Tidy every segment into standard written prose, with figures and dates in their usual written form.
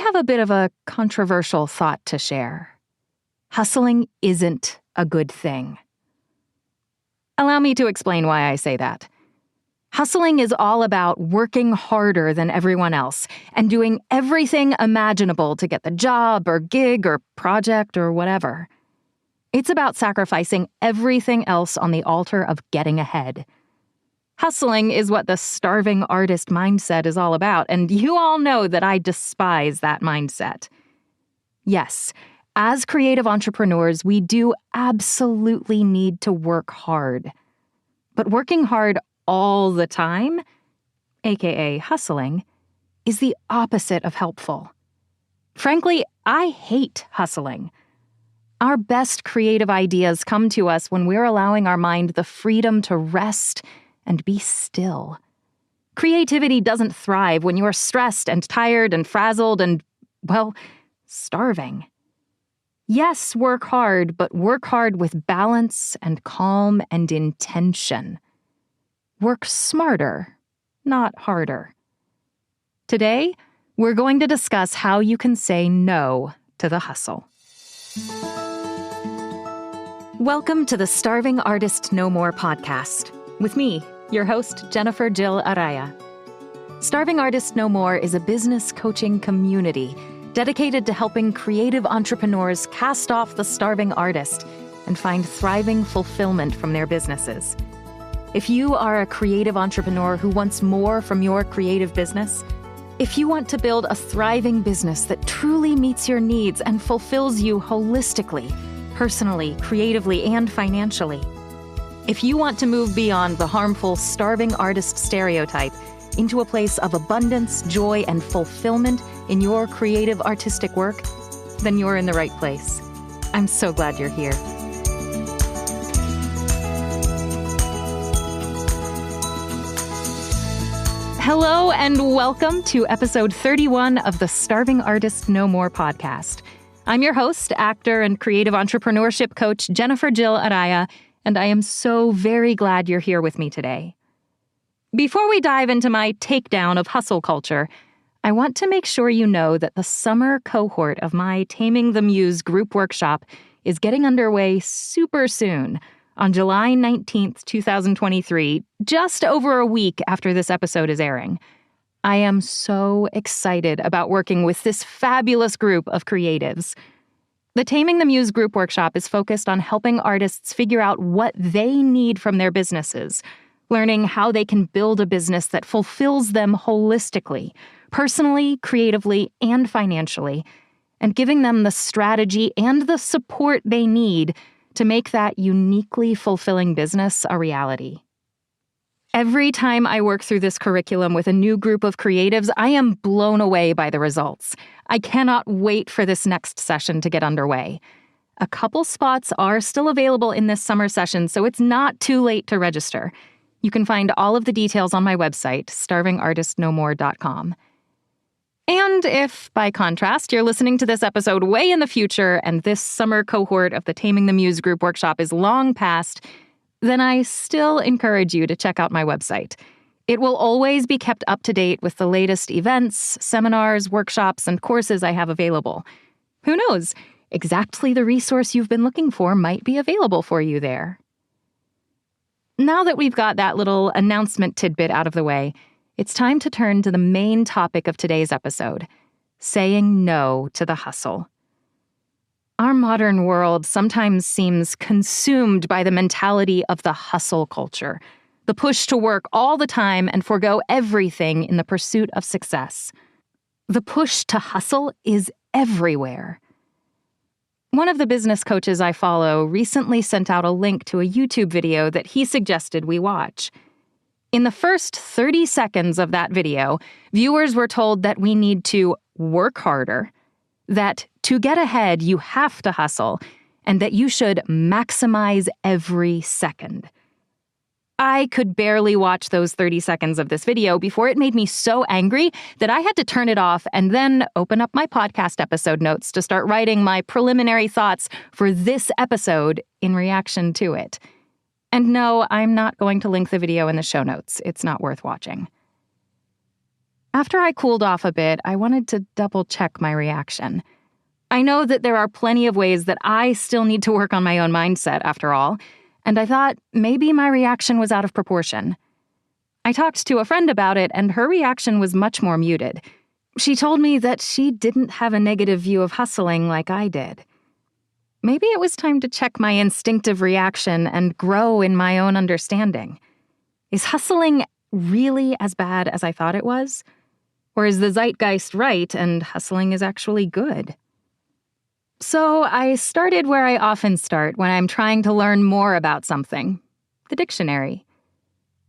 have a bit of a controversial thought to share. Hustling isn't a good thing. Allow me to explain why I say that. Hustling is all about working harder than everyone else and doing everything imaginable to get the job or gig or project or whatever. It's about sacrificing everything else on the altar of getting ahead. Hustling is what the starving artist mindset is all about, and you all know that I despise that mindset. Yes, as creative entrepreneurs, we do absolutely need to work hard. But working hard all the time, aka hustling, is the opposite of helpful. Frankly, I hate hustling. Our best creative ideas come to us when we're allowing our mind the freedom to rest and be still. Creativity doesn't thrive when you're stressed and tired and frazzled and, well, starving. Yes, work hard, but work hard with balance and calm and intention. Work smarter, not harder. Today, we're going to discuss how you can say no to the hustle. Welcome to the Starving Artist No More podcast, with me, your host, Jennifer Jill Araya. Starving Artist No More is a business coaching community dedicated to helping creative entrepreneurs cast off the starving artist and find thriving fulfillment from their businesses. If you are a creative entrepreneur who wants more from your creative business, if you want to build a thriving business that truly meets your needs and fulfills you holistically, personally, creatively, and financially, if you want to move beyond the harmful starving artist stereotype into a place of abundance, joy, and fulfillment in your creative artistic work, then you're in the right place. I'm so glad you're here. Hello and welcome to episode 31 of the Starving Artist No More podcast. I'm your host, actor, and creative entrepreneurship coach, Jennifer Jill Araya, and I am so very glad you're here with me today. Before we dive into my takedown of hustle culture, I want to make sure you know that the summer cohort of my Taming the Muse group workshop is getting underway super soon, on July 19th, 2023, just over a week after this episode is airing. I am so excited about working with this fabulous group of creatives. The Taming the Muse group workshop is focused on helping artists figure out what they need from their businesses, learning how they can build a business that fulfills them holistically, personally, creatively, and financially, and giving them the strategy and the support they need to make that uniquely fulfilling business a reality. Every time I work through this curriculum with a new group of creatives, I am blown away by the results. I cannot wait for this next session to get underway. A couple spots are still available in this summer session, so it's not too late to register. You can find all of the details on my website, starvingartistnomore.com. And if, by contrast, you're listening to this episode way in the future and this summer cohort of the Taming the Muse group workshop is long past, then I still encourage you to check out my website. It will always be kept up to date with the latest events, seminars, workshops, and courses I have available. Who knows? Exactly the resource you've been looking for might be available for you there. Now that we've got that little announcement tidbit out of the way, it's time to turn to the main topic of today's episode, saying no to the hustle. Our modern world sometimes seems consumed by the mentality of the hustle culture, the push to work all the time and forgo everything in the pursuit of success. The push to hustle is everywhere. One of the business coaches I follow recently sent out a link to a YouTube video that he suggested we watch. In the first 30 seconds of that video, viewers were told that we need to work harder, that to get ahead you have to hustle, and that you should maximize every second. I could barely watch those 30 seconds of this video before it made me so angry that I had to turn it off and then open up my podcast episode notes to start writing my preliminary thoughts for this episode in reaction to it. And no, I'm not going to link the video in the show notes. It's not worth watching. After I cooled off a bit, I wanted to double-check my reaction. I know that there are plenty of ways that I still need to work on my own mindset, after all, and I thought maybe my reaction was out of proportion. I talked to a friend about it, and her reaction was much more muted. She told me that she didn't have a negative view of hustling like I did. Maybe it was time to check my instinctive reaction and grow in my own understanding. Is hustling really as bad as I thought it was? Or is the zeitgeist right and hustling is actually good? So I started where I often start when I'm trying to learn more about something: the dictionary.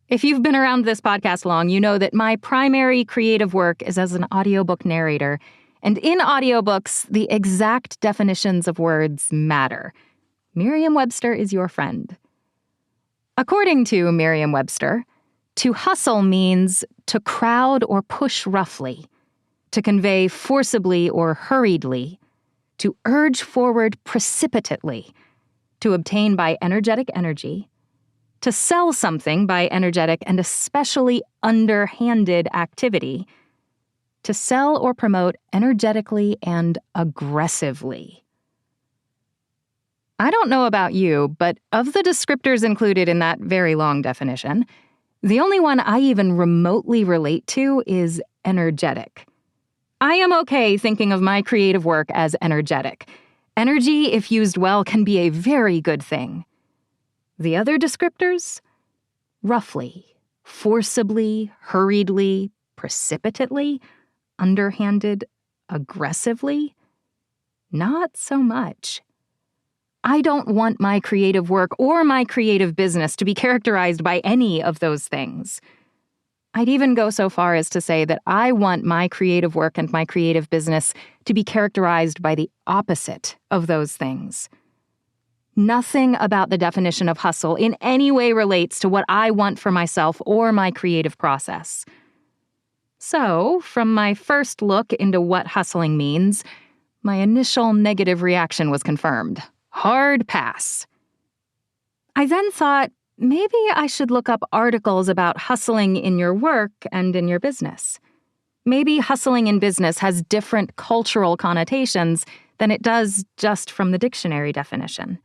If you've been around this podcast long, you know that my primary creative work is as an audiobook narrator. And in audiobooks, the exact definitions of words matter. Merriam-Webster is your friend. According to Merriam-Webster, to hustle means to crowd or push roughly, to convey forcibly or hurriedly, to urge forward precipitately, to obtain by energetic energy, to sell something by energetic and especially underhanded activity, to sell or promote energetically and aggressively. I don't know about you, but of the descriptors included in that very long definition, the only one I even remotely relate to is energetic. I am okay thinking of my creative work as energetic. Energy, if used well, can be a very good thing. The other descriptors? Roughly, forcibly, hurriedly, precipitately, underhanded, aggressively? Not so much. I don't want my creative work or my creative business to be characterized by any of those things. I'd even go so far as to say that I want my creative work and my creative business to be characterized by the opposite of those things. Nothing about the definition of hustle in any way relates to what I want for myself or my creative process. So, from my first look into what hustling means, my initial negative reaction was confirmed. Hard pass. I then thought, maybe I should look up articles about hustling in your work and in your business. Maybe hustling in business has different cultural connotations than it does just from the dictionary definition.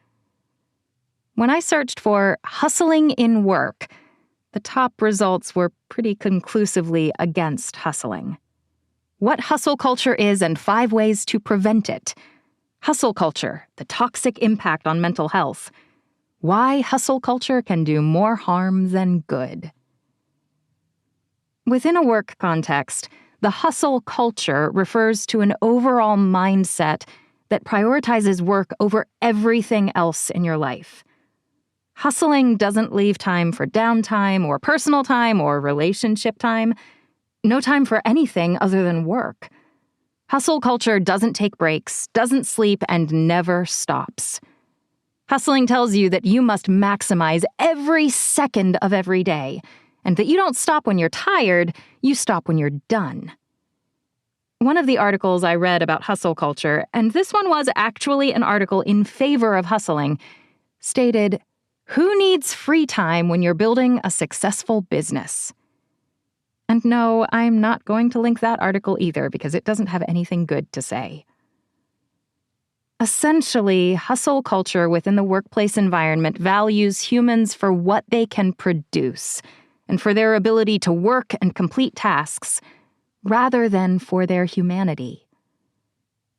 When I searched for hustling in work, the top results were pretty conclusively against hustling. What hustle culture is and 5 ways to prevent it. Hustle culture, the toxic impact on mental health. Why hustle culture can do more harm than good. Within a work context, the hustle culture refers to an overall mindset that prioritizes work over everything else in your life. Hustling doesn't leave time for downtime or personal time or relationship time. No time for anything other than work. Hustle culture doesn't take breaks, doesn't sleep, and never stops. Hustling tells you that you must maximize every second of every day, and that you don't stop when you're tired, you stop when you're done. One of the articles I read about hustle culture, and this one was actually an article in favor of hustling, stated, "Who needs free time when you're building a successful business?" And no, I'm not going to link that article either because it doesn't have anything good to say. Essentially, hustle culture within the workplace environment values humans for what they can produce and for their ability to work and complete tasks, rather than for their humanity.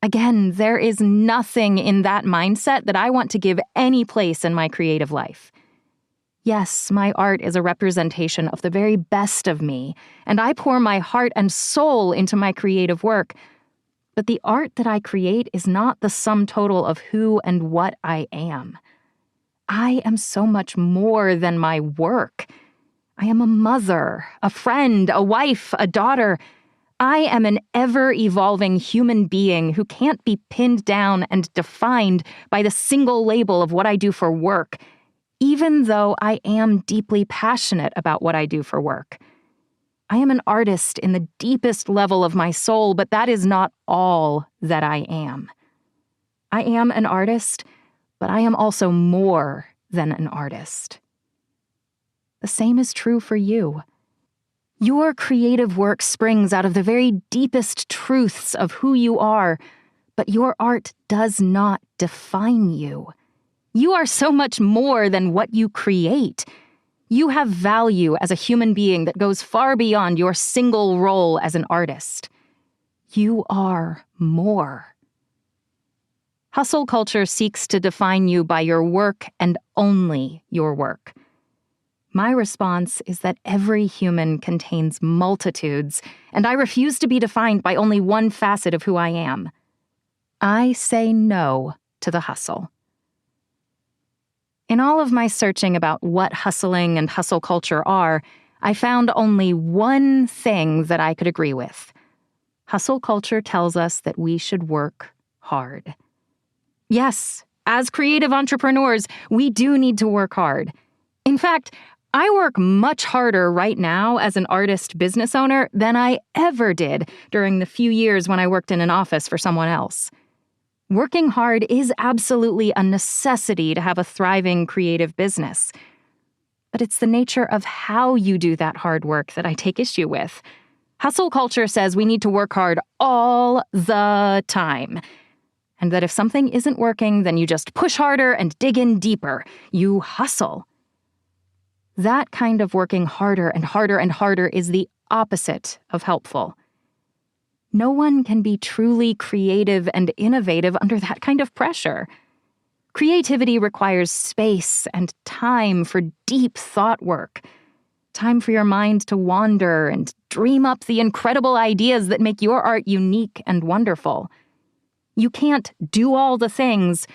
Again, there is nothing in that mindset that I want to give any place in my creative life. Yes, my art is a representation of the very best of me, and I pour my heart and soul into my creative work. But the art that I create is not the sum total of who and what I am. I am so much more than my work. I am a mother, a friend, a wife, a daughter. I am an ever-evolving human being who can't be pinned down and defined by the single label of what I do for work, even though I am deeply passionate about what I do for work. I am an artist in the deepest level of my soul, but that is not all that I am. I am an artist, but I am also more than an artist. The same is true for you. Your creative work springs out of the very deepest truths of who you are, but your art does not define you. You are so much more than what you create. You have value as a human being that goes far beyond your single role as an artist. You are more. Hustle culture seeks to define you by your work and only your work. My response is that every human contains multitudes, and I refuse to be defined by only one facet of who I am. I say no to the hustle. In all of my searching about what hustling and hustle culture are, I found only one thing that I could agree with. Hustle culture tells us that we should work hard. Yes, as creative entrepreneurs, we do need to work hard. In fact, I work much harder right now as an artist business owner than I ever did during the few years when I worked in an office for someone else. Working hard is absolutely a necessity to have a thriving creative business. But it's the nature of how you do that hard work that I take issue with. Hustle culture says we need to work hard all the time. And that if something isn't working, then you just push harder and dig in deeper. You hustle. That kind of working harder and harder and harder is the opposite of helpful. No one can be truly creative and innovative under that kind of pressure. Creativity requires space and time for deep thought work, time for your mind to wander and dream up the incredible ideas that make your art unique and wonderful. You can't do all the things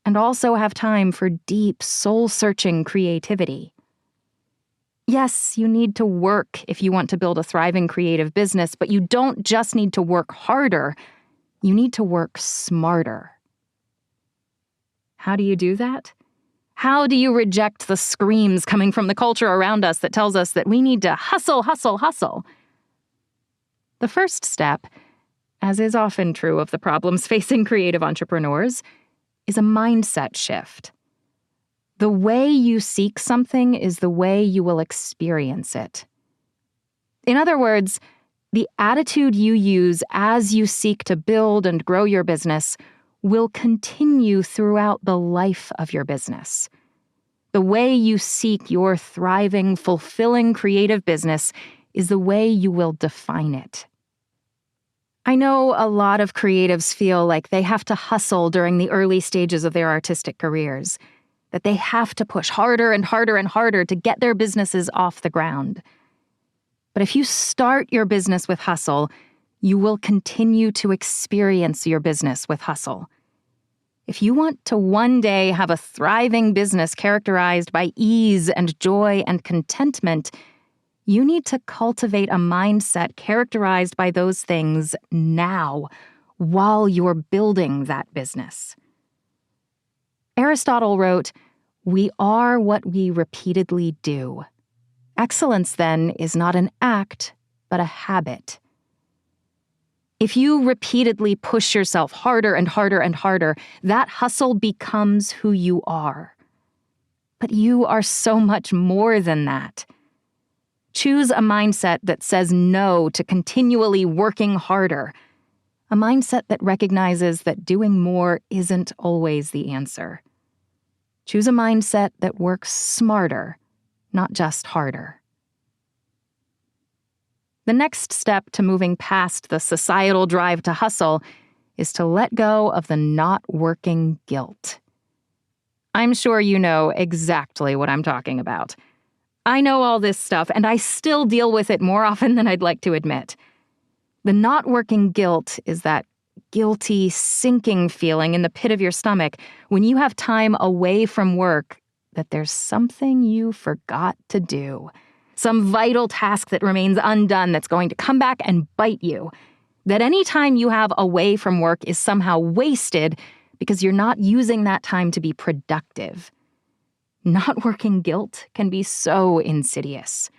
and also have time for deep, soul-searching creativity. Yes, you need to work if you want to build a thriving creative business, but you don't just need to work harder. You need to work smarter. How do you do that? How do you reject the screams coming from the culture around us that tells us that we need to hustle, hustle, hustle? The first step, as is often true of the problems facing creative entrepreneurs, is a mindset shift. The way you seek something is the way you will experience it. In other words, the attitude you use as you seek to build and grow your business will continue throughout the life of your business. The way you seek your thriving, fulfilling creative business is the way you will define it. I know a lot of creatives feel like they have to hustle during the early stages of their artistic careers, that they have to push harder and harder and harder to get their businesses off the ground. But if you start your business with hustle, you will continue to experience your business with hustle. If you want to one day have a thriving business characterized by ease and joy and contentment, you need to cultivate a mindset characterized by those things now, while you're building that business. Aristotle wrote, "We are what we repeatedly do." Excellence, then, is not an act, but a habit. If you repeatedly push yourself harder and harder and harder, that hustle becomes who you are. But you are so much more than that. Choose a mindset that says no to continually working harder, a mindset that recognizes that doing more isn't always the answer. Choose a mindset that works smarter, not just harder. The next step to moving past the societal drive to hustle is to let go of the not working guilt. I'm sure you know exactly what I'm talking about. I know all this stuff, and I still deal with it more often than I'd like to admit. The not working guilt is that guilty, sinking feeling in the pit of your stomach when you have time away from work that there's something you forgot to do, some vital task that remains undone that's going to come back and bite you, that any time you have away from work is somehow wasted because you're not using that time to be productive. Not working guilt can be so insidious.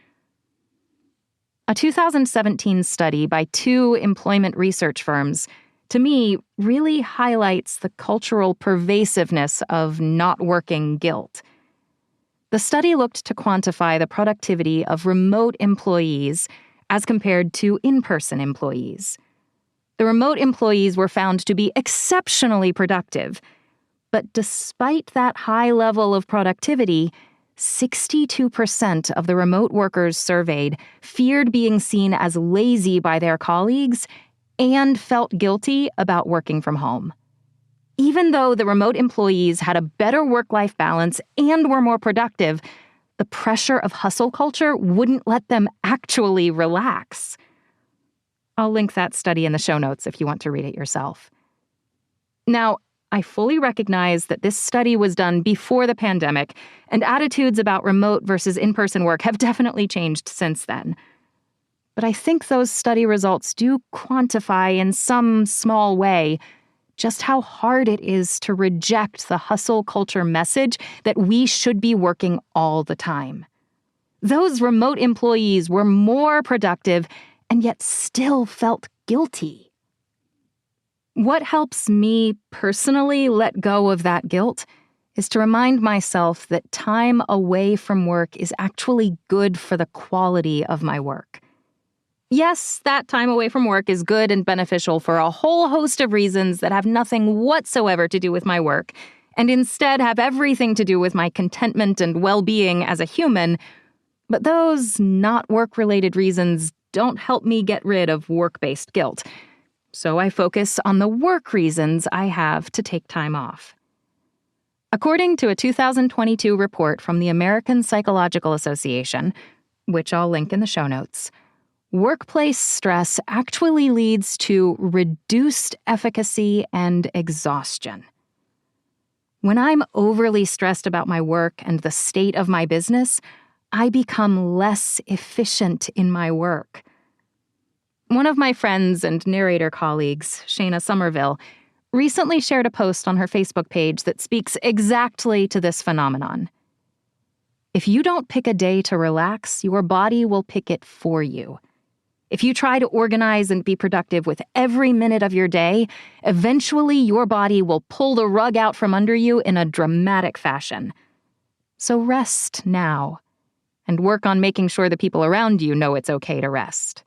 A 2017 study by 2 employment research firms, to me, really highlights the cultural pervasiveness of not working guilt. The study looked to quantify the productivity of remote employees as compared to in-person employees. The remote employees were found to be exceptionally productive, but despite that high level of productivity, 62% of the remote workers surveyed feared being seen as lazy by their colleagues and felt guilty about working from home. Even though the remote employees had a better work-life balance and were more productive, the pressure of hustle culture wouldn't let them actually relax. I'll link that study in the show notes if you want to read it yourself. Now, I fully recognize that this study was done before the pandemic, and attitudes about remote versus in-person work have definitely changed since then. But I think those study results do quantify in some small way just how hard it is to reject the hustle culture message that we should be working all the time. Those remote employees were more productive and yet still felt guilty. What helps me personally let go of that guilt is to remind myself that time away from work is actually good for the quality of my work. Yes, that time away from work is good and beneficial for a whole host of reasons that have nothing whatsoever to do with my work, and instead have everything to do with my contentment and well-being as a human, but those not work-related reasons don't help me get rid of work-based guilt. So I focus on the work reasons I have to take time off. According to a 2022 report from the American Psychological Association, which I'll link in the show notes, workplace stress actually leads to reduced efficacy and exhaustion. When I'm overly stressed about my work and the state of my business, I become less efficient in my work. One of my friends and narrator colleagues, Shayna Somerville, recently shared a post on her Facebook page that speaks exactly to this phenomenon. If you don't pick a day to relax, your body will pick it for you. If you try to organize and be productive with every minute of your day, eventually your body will pull the rug out from under you in a dramatic fashion. So rest now, and work on making sure the people around you know it's okay to rest.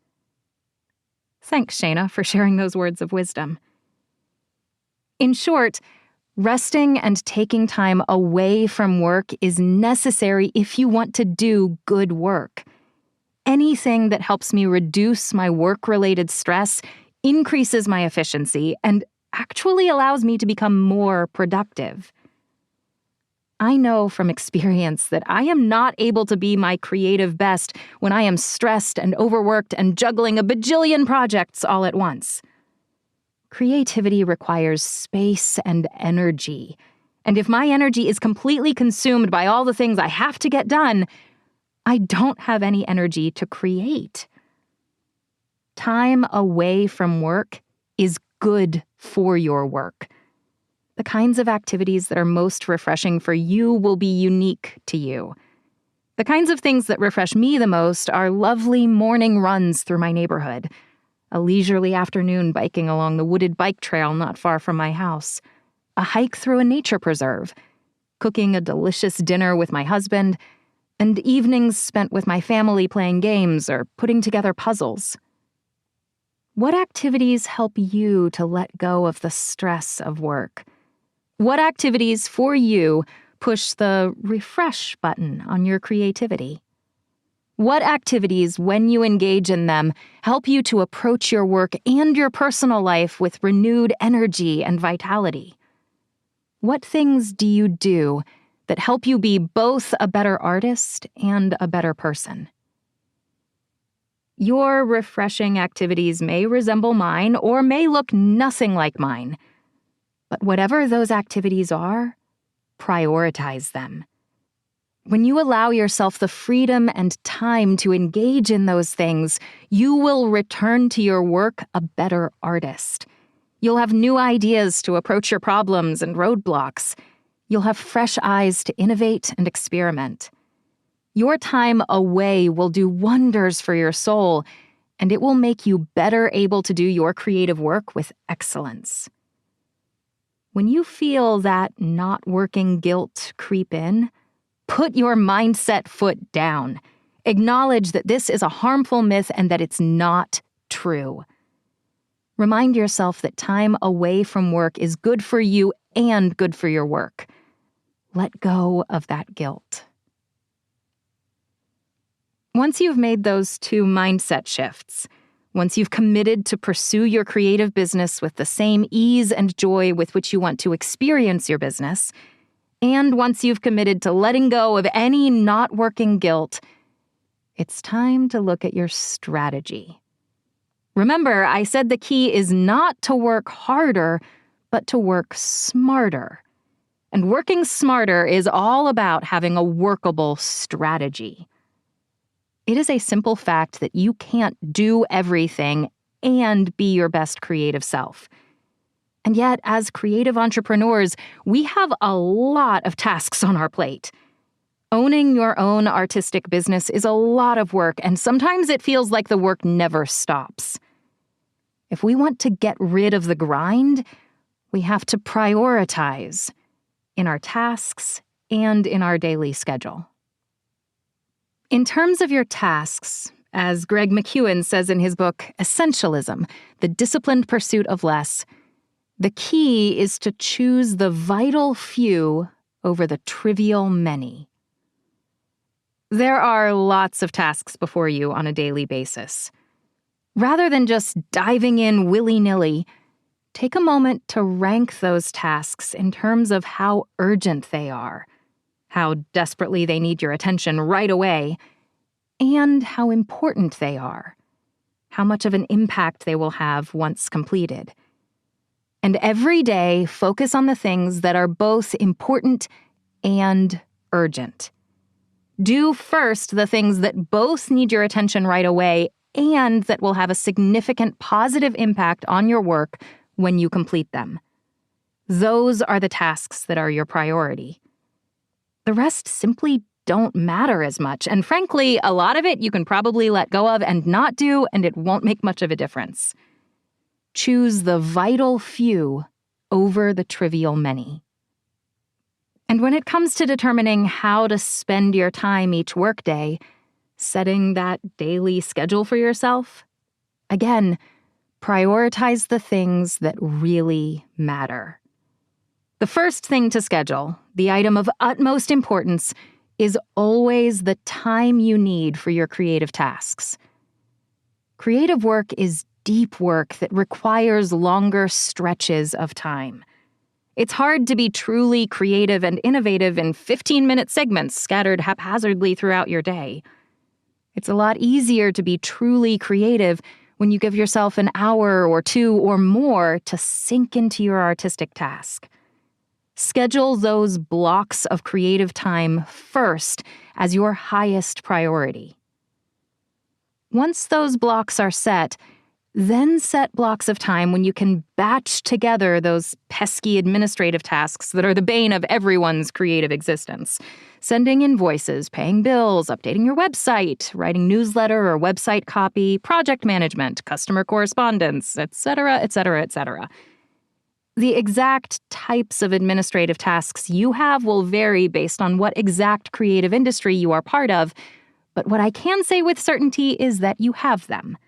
Thanks, Shayna, for sharing those words of wisdom. In short, resting and taking time away from work is necessary if you want to do good work. Anything that helps me reduce my work-related stress increases my efficiency and actually allows me to become more productive. I know from experience that I am not able to be my creative best when I am stressed and overworked and juggling a bajillion projects all at once. Creativity requires space and energy, and if my energy is completely consumed by all the things I have to get done, I don't have any energy to create. Time away from work is good for your work. The kinds of activities that are most refreshing for you will be unique to you. The kinds of things that refresh me the most are lovely morning runs through my neighborhood, a leisurely afternoon biking along the wooded bike trail not far from my house, a hike through a nature preserve, cooking a delicious dinner with my husband, and evenings spent with my family playing games or putting together puzzles. What activities help you to let go of the stress of work? What activities for you push the refresh button on your creativity? What activities, when you engage in them, help you to approach your work and your personal life with renewed energy and vitality? What things do you do that help you be both a better artist and a better person? Your refreshing activities may resemble mine or may look nothing like mine. But whatever those activities are, prioritize them. When you allow yourself the freedom and time to engage in those things, you will return to your work a better artist. You'll have new ideas to approach your problems and roadblocks. You'll have fresh eyes to innovate and experiment. Your time away will do wonders for your soul, and it will make you better able to do your creative work with excellence. When you feel that not working guilt creep in, Put your mindset foot down. Acknowledge that this is a harmful myth and that it's not true. Remind yourself that time away from work is good for you and good for your work. Let go of that guilt. Once you've made those two mindset shifts, once you've committed to pursue your creative business with the same ease and joy with which you want to experience your business, and once you've committed to letting go of any not working guilt, it's time to look at your strategy. Remember, I said the key is not to work harder, but to work smarter. And working smarter is all about having a workable strategy. It is a simple fact that you can't do everything and be your best creative self. And yet, as creative entrepreneurs, we have a lot of tasks on our plate. Owning your own artistic business is a lot of work, and sometimes it feels like the work never stops. If we want to get rid of the grind, we have to prioritize in our tasks and in our daily schedule. In terms of your tasks, as Greg McKeown says in his book, Essentialism, The Disciplined Pursuit of Less, the key is to choose the vital few over the trivial many. There are lots of tasks before you on a daily basis. Rather than just diving in willy-nilly, take a moment to rank those tasks in terms of how urgent they are, how desperately they need your attention right away, and how important they are, how much of an impact they will have once completed. And every day, focus on the things that are both important and urgent. Do first the things that both need your attention right away and that will have a significant positive impact on your work when you complete them. Those are the tasks that are your priority. The rest simply don't matter as much, and frankly, a lot of it you can probably let go of and not do, and it won't make much of a difference. Choose the vital few over the trivial many. And when it comes to determining how to spend your time each workday, setting that daily schedule for yourself, again, prioritize the things that really matter. The first thing to schedule, the item of utmost importance, is always the time you need for your creative tasks. Creative work is deep work that requires longer stretches of time. It's hard to be truly creative and innovative in 15-minute segments scattered haphazardly throughout your day. It's a lot easier to be truly creative when you give yourself an hour or two or more to sink into your artistic task. Schedule those blocks of creative time first as your highest priority. Once those blocks are set, then set blocks of time when you can batch together those pesky administrative tasks that are the bane of everyone's creative existence. Sending invoices, paying bills, updating your website, writing newsletter or website copy, project management, customer correspondence, etc., etc., etc. The exact types of administrative tasks you have will vary based on what exact creative industry you are part of, but what I can say with certainty is that you have them.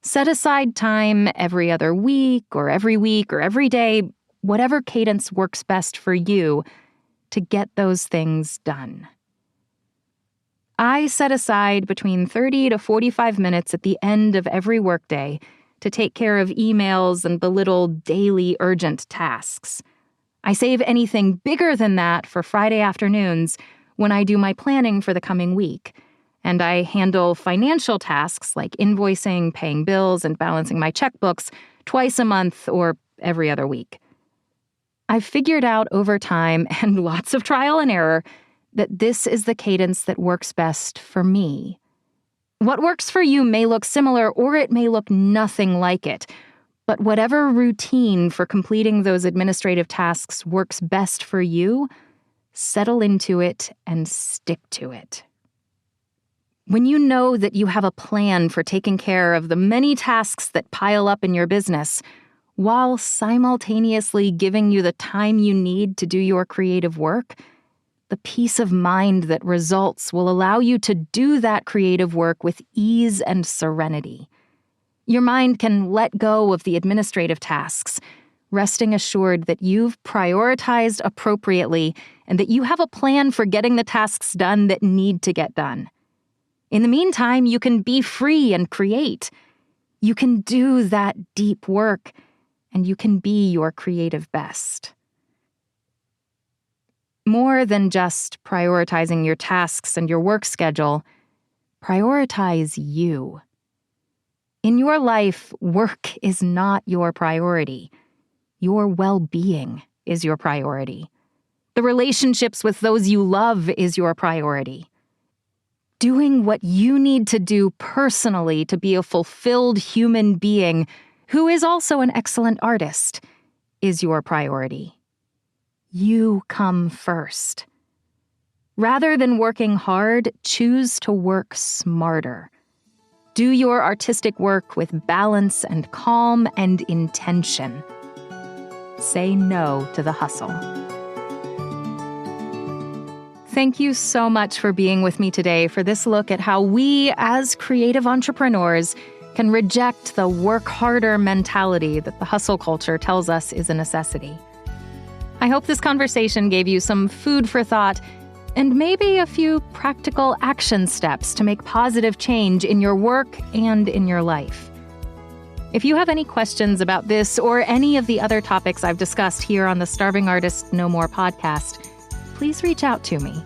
Set aside time every other week or every day, whatever cadence works best for you, to get those things done. I set aside between 30 to 45 minutes at the end of every workday to take care of emails and the little daily urgent tasks. I save anything bigger than that for Friday afternoons when I do my planning for the coming week, and I handle financial tasks like invoicing, paying bills, and balancing my checkbooks twice a month or every other week. I've figured out over time and lots of trial and error that this is the cadence that works best for me. What works for you may look similar or it may look nothing like it, but whatever routine for completing those administrative tasks works best for you, settle into it and stick to it. When you know that you have a plan for taking care of the many tasks that pile up in your business, while simultaneously giving you the time you need to do your creative work, the peace of mind that results will allow you to do that creative work with ease and serenity. Your mind can let go of the administrative tasks, resting assured that you've prioritized appropriately and that you have a plan for getting the tasks done that need to get done. In the meantime, you can be free and create. You can do that deep work, and you can be your creative best. More than just prioritizing your tasks and your work schedule, prioritize you. In your life, work is not your priority. Your well-being is your priority. The relationships with those you love is your priority. Doing what you need to do personally to be a fulfilled human being who is also an excellent artist is your priority. You come first. Rather than working hard, choose to work smarter. Do your artistic work with balance and calm and intention. Say no to the hustle. Thank you so much for being with me today for this look at how we, as creative entrepreneurs, can reject the work harder mentality that the hustle culture tells us is a necessity. I hope this conversation gave you some food for thought and maybe a few practical action steps to make positive change in your work and in your life. If you have any questions about this or any of the other topics I've discussed here on the Starving Artist No More podcast, please reach out to me.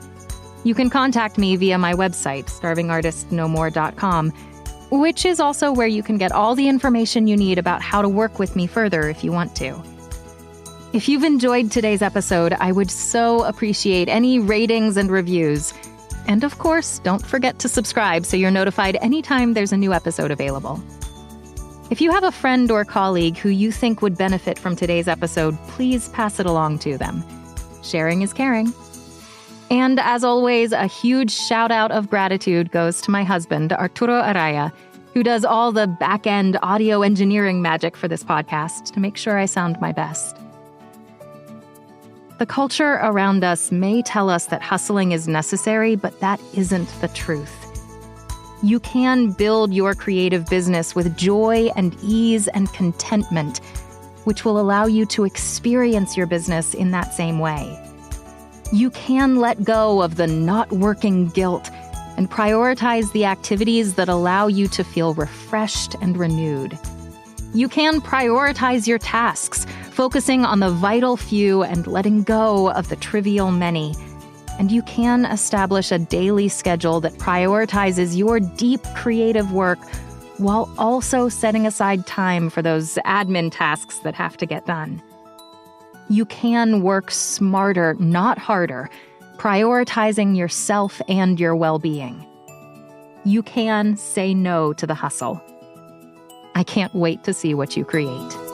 You can contact me via my website, starvingartistnomore.com, which is also where you can get all the information you need about how to work with me further if you want to. If you've enjoyed today's episode, I would so appreciate any ratings and reviews. And of course, don't forget to subscribe so you're notified anytime there's a new episode available. If you have a friend or colleague who you think would benefit from today's episode, please pass it along to them. Sharing is caring. And as always, a huge shout out of gratitude goes to my husband, Arturo Araya, who does all the back-end audio engineering magic for this podcast to make sure I sound my best. The culture around us may tell us that hustling is necessary, but that isn't the truth. You can build your creative business with joy and ease and contentment, which will allow you to experience your business in that same way. You can let go of the not working guilt and prioritize the activities that allow you to feel refreshed and renewed. You can prioritize your tasks, focusing on the vital few and letting go of the trivial many. And you can establish a daily schedule that prioritizes your deep creative work while also setting aside time for those admin tasks that have to get done. You can work smarter, not harder, prioritizing yourself and your well-being. You can say no to the hustle. I can't wait to see what you create.